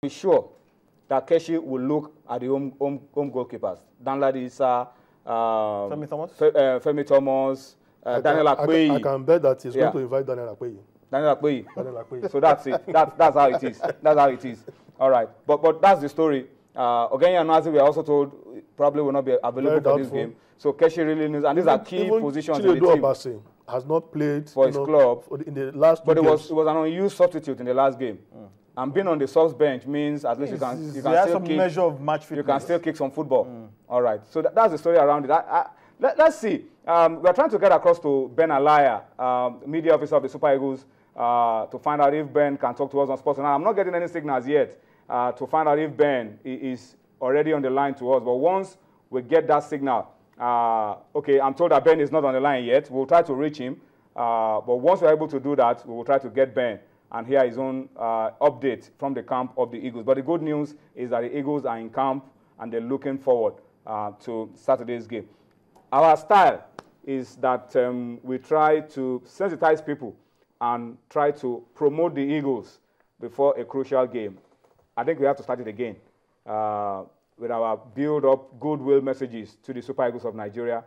be sure that Keshi will look at the home goalkeepers. Danladi Issa, Femi Thomas, Daniel Akpeyi. I can bet that he's going to invite Daniel Akpeyi. Daniel Akpeyi. So that's it. That's how it is. That's how it is. All right. But that's the story. Ogenya and Nazi, we are also told probably will not be available for this game. So Keshi really needs, and these are key positions in the team. Abasi has not played for his club in the last 2 but games. it was an unused substitute in the last game. And being on the subs bench means at least you can still kick, measure of match fitness. You can still kick some football. All right. So that's the story around it. Let's see. We're trying to get across to Ben Alaya, media officer of the Super Eagles, to find out if Ben can talk to us on sports. Now, I'm not getting any signals yet to find out if Ben is already on the line to us. But once we get that signal, okay, I'm told that Ben is not on the line yet. We'll try to reach him. But once we're able to do that, we will try to get Ben and hear his own update from the camp of the Eagles. But the good news is that the Eagles are in camp and they're looking forward to Saturday's game. Our style is that we try to sensitize people and try to promote the Eagles before a crucial game. I think we have to start it again with our build-up goodwill messages to the Super Eagles of Nigeria,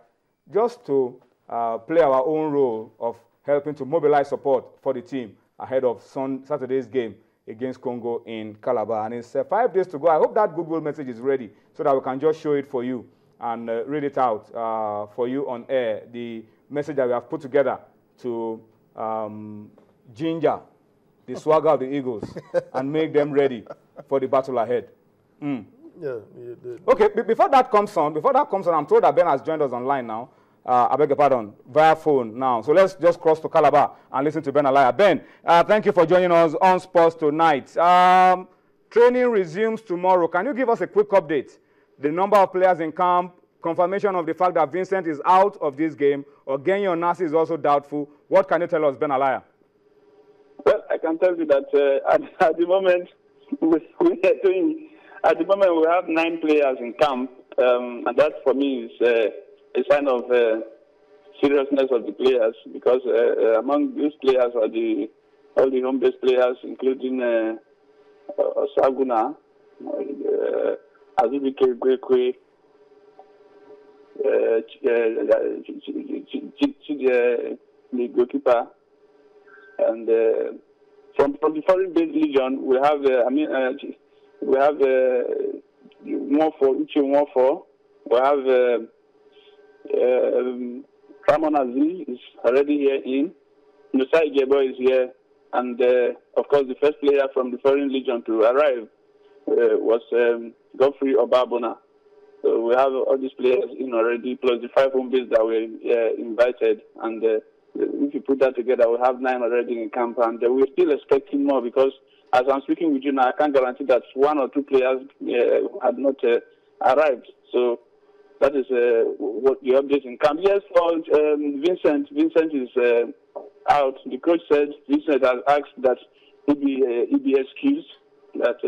just to play our own role of helping to mobilize support for the team ahead of Saturday's game against Congo in Calabar. And it's 5 days to go. I hope that goodwill message is ready so that we can just show it for you and read it out for you on air, the message that we have put together to ginger the swagger of the Eagles and make them ready for the battle ahead. Yeah, okay, before that comes on, I'm told that Ben has joined us online now. I beg your pardon, via phone now. So let's just cross to Calabar and listen to Ben Alaya. Ben, thank you for joining us on Sports Tonight. Training resumes tomorrow. Can you give us a quick update? The number of players in camp, confirmation of the fact that Vincent is out of this game, or Genyo Nasi is also doubtful. What can you tell us, Ben Alaya? Well, I can tell you that at the moment, we have 9 players in camp, and that for me is a sign of seriousness of the players, because among these players are all the home-based players, including Saguna, Azubike Gwekwe, the goalkeeper, and from the foreign-based legion, we have we have Uche. We have Ramon Aziz is already here in. Nusai Gebo is here, and of course the first player from the foreign legion to arrive was Godfrey Obabona. So we have all these players in already, plus the 5 home base that were invited, and if you put that together, we have 9 already in camp, and we're still expecting more, because as I'm speaking with you now, I can't guarantee that 1 or 2 players had not arrived. So that is what the update in camp. Yes, for Vincent is out. The coach said Vincent has asked that he be excused, that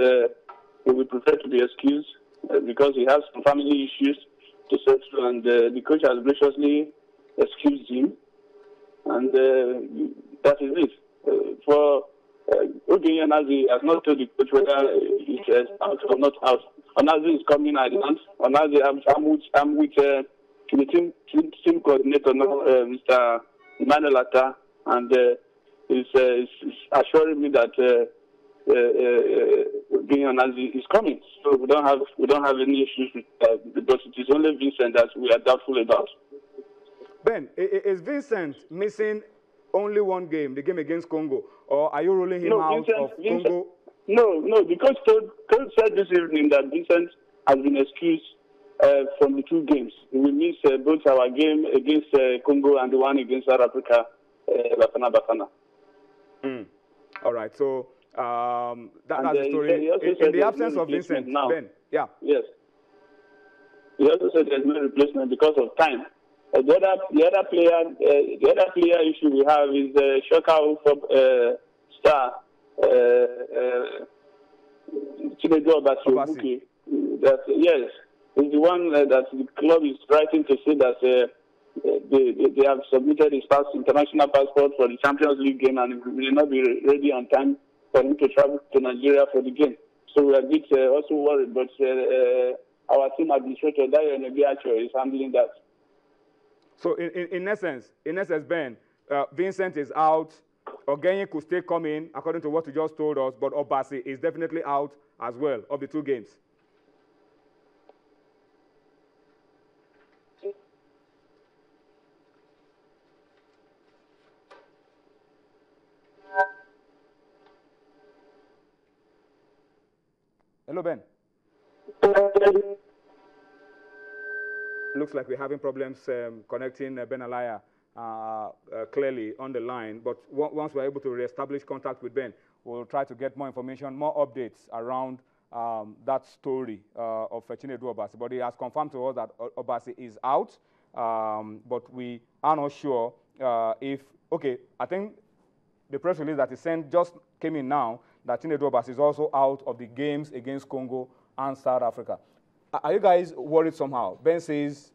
he would prefer to be excused because he has some family issues to settle, and the coach has graciously excused him, and that is it. For Ogenya Nazi has not told the coach whether he's out or not out. Onazi is coming at once. Onazi, I'm with the team coordinator, Mr. Emmanuel Atta, and he's assuring me that Onazi is coming. So we don't have any issues with that, because it is only Vincent that we are doubtful about. Ben, is Vincent missing only 1 game, the game against Congo, or are you ruling him out of Congo? No, the coach said this evening that Vincent has been excused from the 2 games. We will miss both our game against Congo and the one against South Africa, Bafana. All right, so that's the story. In the absence of Vincent, now. Ben, yeah. Yes. He also said there's no replacement because of time. The other player issue we have is the Shoka star. Yes, is the one that the club is writing to say that they have submitted his international passport for the Champions League game, and he will not be ready on time for him to travel to Nigeria for the game. So we are a bit also worried, but our team administrator, Dario Nebiacho, is handling that. So in essence, Ben, Vincent is out. Ogenye could still come in, according to what you just told us, but Obasi is definitely out as well of the 2 games. Hello, Ben. Looks like we're having problems connecting Ben Alaya clearly on the line. But once we're able to reestablish contact with Ben, we'll try to get more information, more updates around that story of Chinedu Obasi. But he has confirmed to us that Obasi is out. But we are not sure if, okay, I think the press release that he sent just came in now that Chinedu Obasi is also out of the games against Congo and South Africa. Are you guys worried somehow? Ben says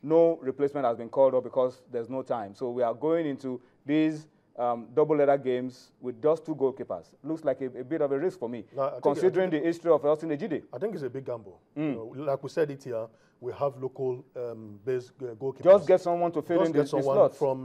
no replacement has been called up because there's no time. So we are going into these double-header games with just 2 goalkeepers. Looks like a bit of a risk for me, considering the history of Austin Ejide. I think it's a big gamble. You know, like we said it here, we have local based goalkeepers. Just get someone to fill in the slots. From,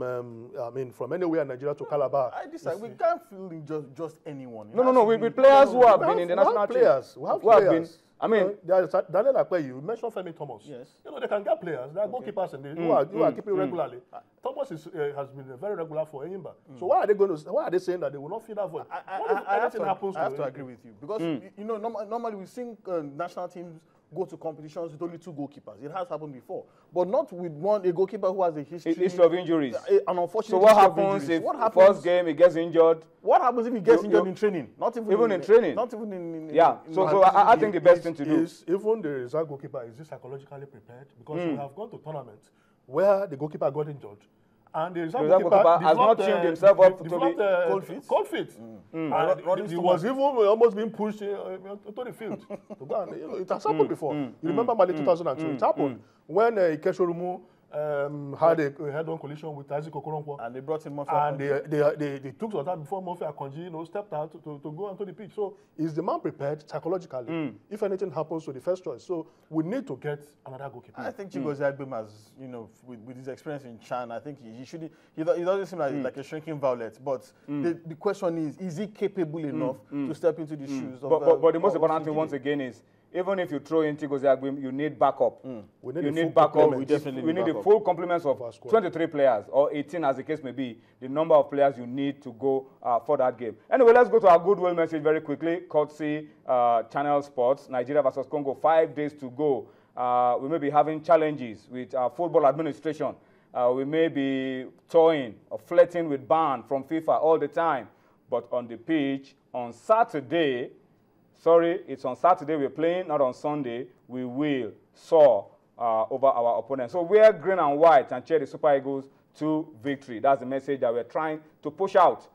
from anywhere in Nigeria to Calabar. We can't fill in just anyone. No. With players who have been in the national team. We have players. I mean, there's Daniel Akwe, you mentioned Femi Thomas. Yes. You know, they can get players. There are goalkeepers in who are keeping regularly. Thomas has been very regular for Enyimba. So why are they saying that they will not fill that void? I have to agree with you. Because, you know, normally we've seen national teams go to competitions with only 2 goalkeepers. It has happened before. But not with a goalkeeper who has a history of injuries. An unfortunate so what happens if first game he gets injured? What happens if he gets injured in training? Not even in training. Not even in yeah. So I think the best thing to do is even the reserve goalkeeper is psychologically prepared, because we have gone to tournaments where the goalkeeper got injured. And the reserve goalkeeper has not tuned himself up to be cold fit. He was even almost being pushed to the field. It has happened before. You remember Mali 2002? It happened when Ikeshorumu had a head-on collision with Isaac Okoronkwo. And they brought in Murphy. And they took some time before Murphy Akonji stepped out to go onto the pitch. So is the man prepared psychologically if anything happens to the first choice? So we need to get another goalkeeper. I think Chigozie Agbem has, you know, with his experience in Chan, I think he doesn't seem like a shrinking violet. But the question is he capable enough to step into the shoes of but the most important thing once again is, even if you throw in Chigozie Agbem, you need backup. We need backup. We need the full complements of 23 players, or 18 as the case may be, the number of players you need to go for that game. Anyway, let's go to our goodwill message very quickly, courtesy Channel Sports. Nigeria versus Congo, 5 days to go. We may be having challenges with our football administration. We may be toying or flirting with ban from FIFA all the time. But on the pitch, on Saturday, it's on Saturday we're playing, not on Sunday, we will soar over our opponents. So wear green and white and cheer the Super Eagles to victory. That's the message that we're trying to push out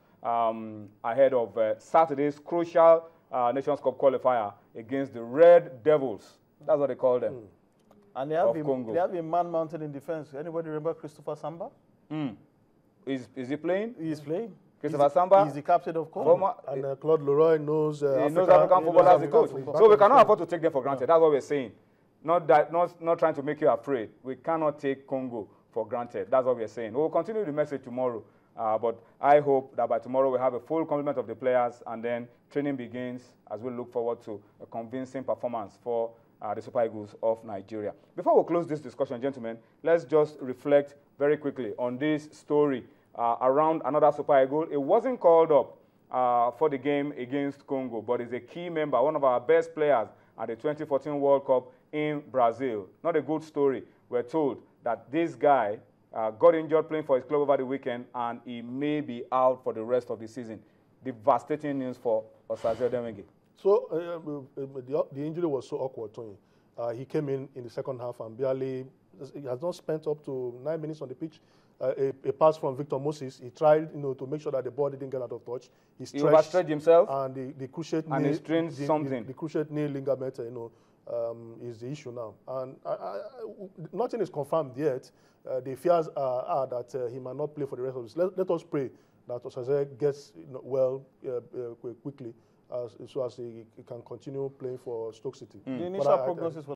ahead of Saturday's crucial Nations Cup qualifier against the Red Devils. That's what they call them. And they have a man mounted in defense. Anybody remember Christopher Samba? Is he playing? He's playing. Christopher Samba. He's the captain of Congo. And Claude Leroy knows African football as a coach. So we cannot afford to take them for granted. That's what we're saying. Not trying to make you afraid. We cannot take Congo for granted. That's what we're saying. We'll continue the message tomorrow. But I hope that by tomorrow we have a full complement of the players, and then training begins as we look forward to a convincing performance for the Super Eagles of Nigeria. Before we close this discussion, gentlemen, let's just reflect very quickly on this story around another Super Eagle. It wasn't called up for the game against Congo, but is a key member, one of our best players at the 2014 World Cup in Brazil. Not a good story. We're told that this guy got injured playing for his club over the weekend, and he may be out for the rest of the season. Devastating news for Osaze Odemwingie. So the injury was so awkward to him. He came in the second half and barely, he has not spent up to 9 minutes on the pitch. A pass from Victor Moses. He tried, to make sure that the ball didn't get out of touch. He overstretched himself, and the cruciate knee, he strained something. The cruciate knee ligament, is the issue now. And nothing is confirmed yet. The fears are that he might not play for the rest of this. Let us pray that Osaze gets well quickly. so as he can continue playing for Stoke City. The initial prognosis